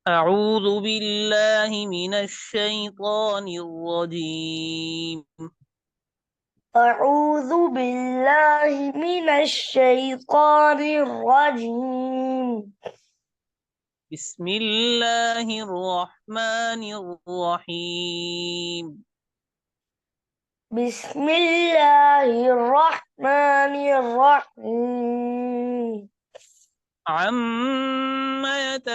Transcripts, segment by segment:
أعوذ بالله من الشيطان الرجيم. أعوذ بالله من الشيطان الرجيم. بسم الله الرحمن الرحيم. بسم الله الرحمن الرحيم. عم يتساءلون.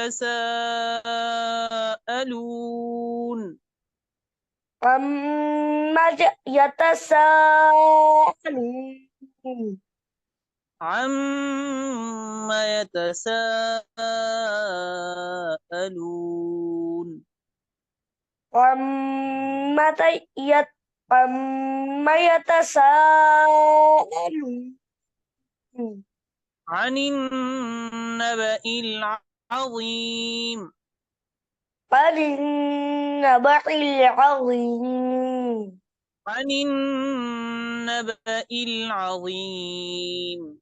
يتساءلون. عم يتساءلون. عم عم يتساءلون. عن النبأ العظيم. عن النبأ العظيم. عن النبأ العظيم.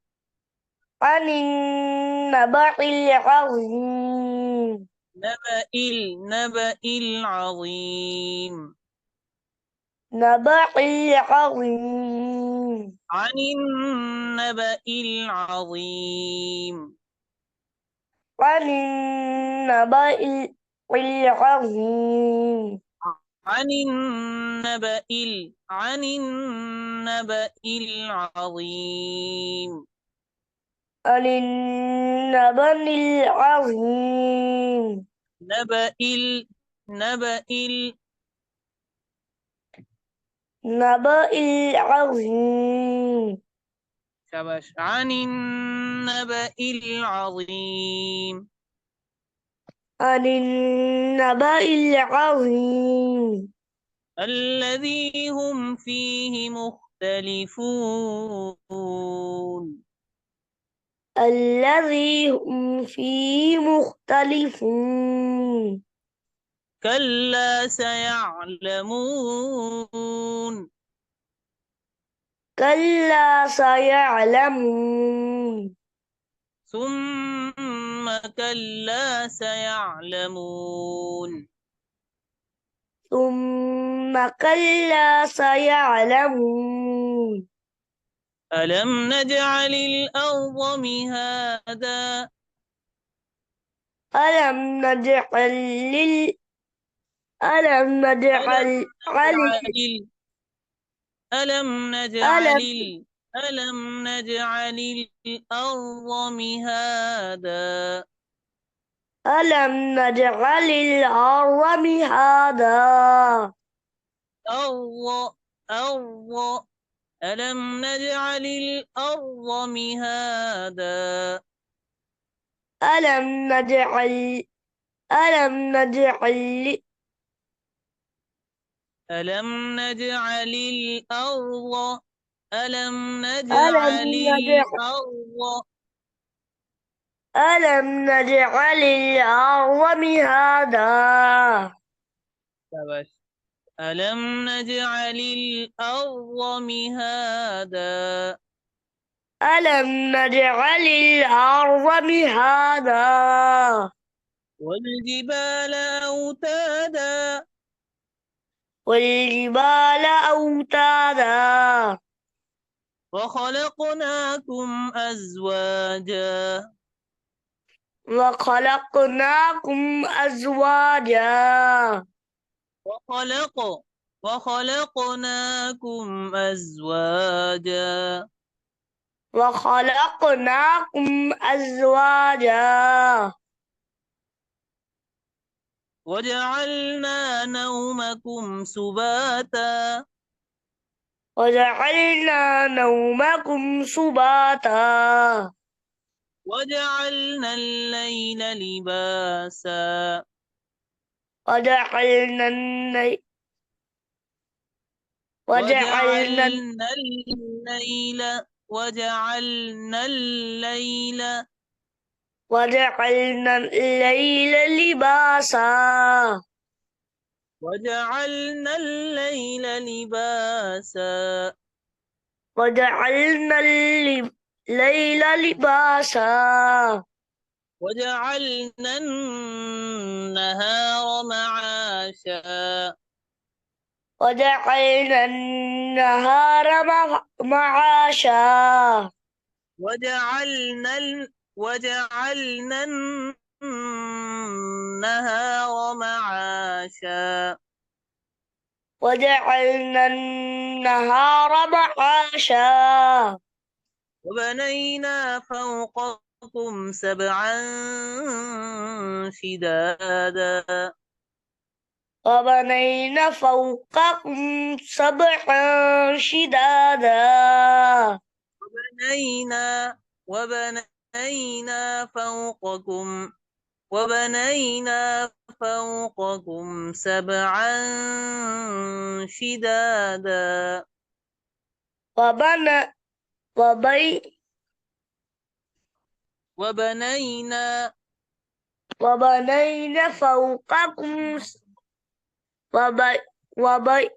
عن النبأ العظيم. النبأ العظيم. نبأ العظيم. عن النبأ العظيم. عن النبأ العظيم. عن النبأ العظيم. عن النبأ العظيم. نبأ ال نبأ ال نبأ العظيم. شبش عن النبأ العظيم. عن النبأ العظيم. الذي هم فيه مختلفون. الذي هم فيه مختلفون. كلا سيعلمون. كلا سيعلمون. ثم كلا سيعلمون. ثم كلا سيعلمون. ألم نجعل الأرض مهادا. ألم نجعل ألم ألم نجعل نجعل ألم نجعل ألم ألم نجعل الأرض مهادا. ألم نجعل الأرض مهادا. أرض أرض ألم نجعل الأرض مهادا. ألم نجعل ألم نجعل ألم نجعل الأرض ألم ألم نجعل نجعل الأرض ألم نجعل الأرض مهادا. بس. ألم نجعل الأرض مهادا. ألم نجعل الأرض مهادا. والجبال أوتادا. والجبال أوتادا. وخلقناكم أزواجا. وخلقناكم أزواجا. وخلق وخلقناكم أزواجا. وخلقناكم أزواجا. وجعلنا نومكم سباتا. وجعلنا نومكم سباتا. وجعلنا الليل لباسا. وجعلنا الني... وجعلنا وجعلنا الليل وجعلنا الليل وجعلنا الليل لباسا. وجعلنا الليل لباسا. وجعلنا الليل لباسا. وجعلنا النهار معاشا وجعلنا النهار معاشا وجعلنا النهار معاشا وجعلنا النهار معاشا وبنينا فوقكم سبعا شدادا وبنينا فوقكم سبعا شدادا وبنينا وبنينا فوقكم وبنينا فوقكم سبعا شدادا وبنى وبي وبنينا وبنينا فوقكم وبي وبي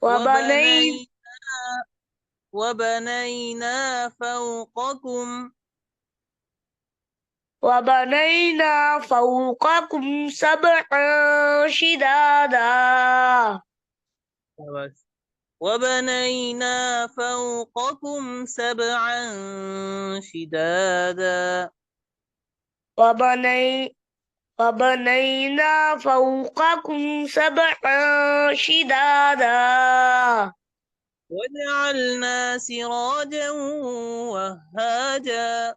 وبنينا وبنينا وبنينا فوقكم وبنينا فوقكم سبعا شدادا وبنينا فوقكم سبعا شدادا وبني وبنينا فوقكم سبعا شدادا وجعلنا سراجا وهاجا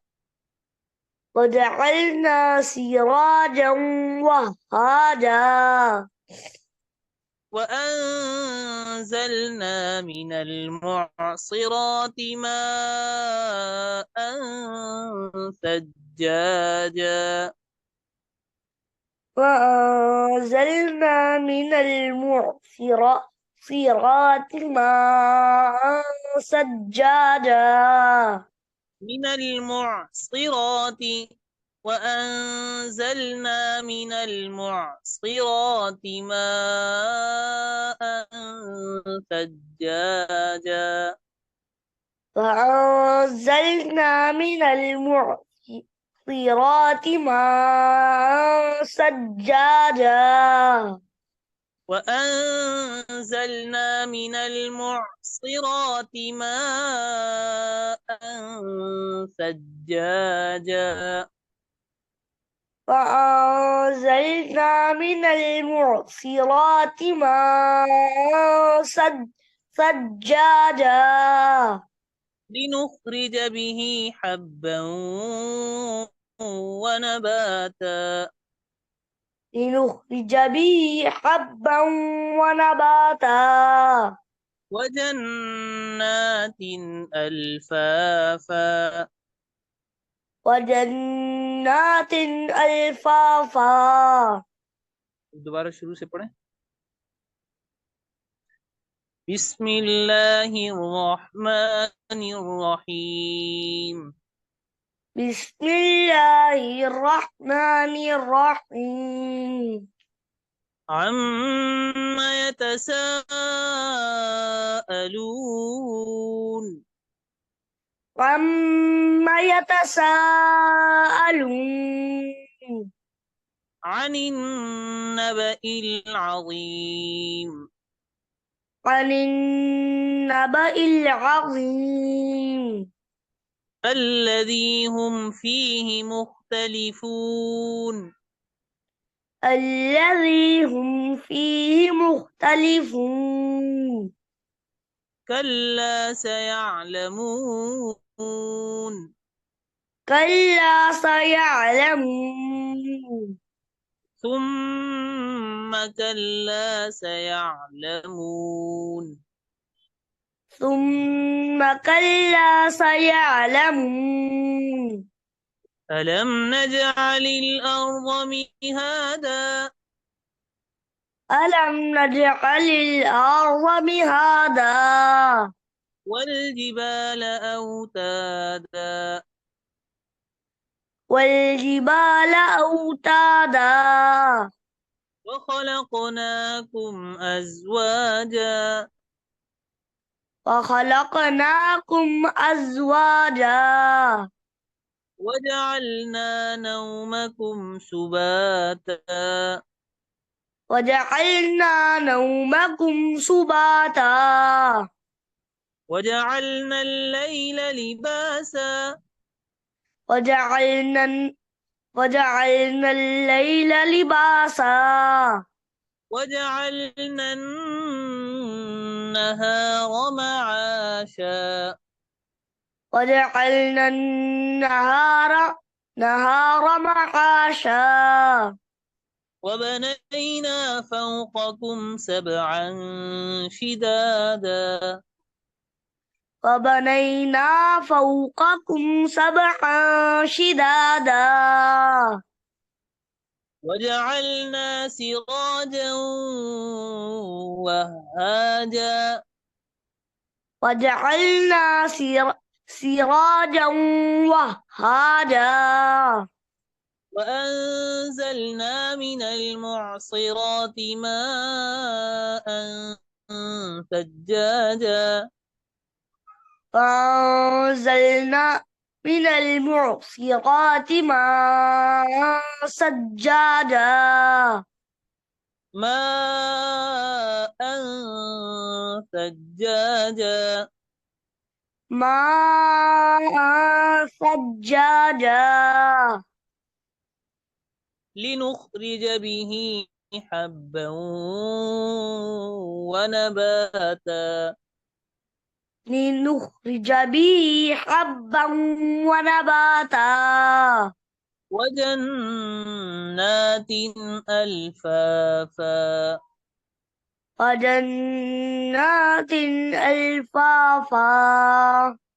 وجعلنا سراجا وهاجا وأنزلنا من المعصرات ماء ثجاجا وأنزلنا من المعصرات ماء سجاجا من المعصرات وأنزلنا من المعصرات ماء ثجاجا وأنزلنا من المعصرات ماء سجاجا وأنزلنا من المعصرات ماء ثجاجا وأنزلنا من المعصرات ماء ثجاجا لنخرج به حبا ونباتا لنخرج به حبا ونباتا وجنات ألفافا وجنات ألفافا दोबारा शुरू से पढ़ें بسم الله الرحمن الرحيم بسم الله الرحمن الرحيم عما يتساءلون عما يتساءلون عن النبأ العظيم عن النبأ العظيم الذي هم فيه مختلفون الذي هم فيه مختلفون كلا سيعلمون كلا سيعلمون ثم كلا سيعلمون ثم كلا سيعلمون ألم نجعل الأرض مهادا ألم نجعل الأرض مهادا والجبال أوتادا والجبال أوتادا وخلقناكم أزواجا وخلقناكم أزواجا وجعلنا نومكم سباتا وجعلنا نومكم سباتا وجعلنا الليل لباسا وجعلنا وجعلنا الليل لباسا وجعلنا النهار معاشا وجعلنا النهار معاشا وبنينا فوقكم سبعا شدادا وبنينا فوقكم سبعا شدادا وجعلنا سراجا وهاجا وجعلنا سراجا وهاجا وأنزلنا من المعصرات ماء ثجاجا فأنزلنا من المعصرات ماء سجادا ماء ثجاجا ماء سجادا لنخرج به حبا ونباتا لنخرج به حبا ونباتا وجنات ألفافا وجنات ألفافا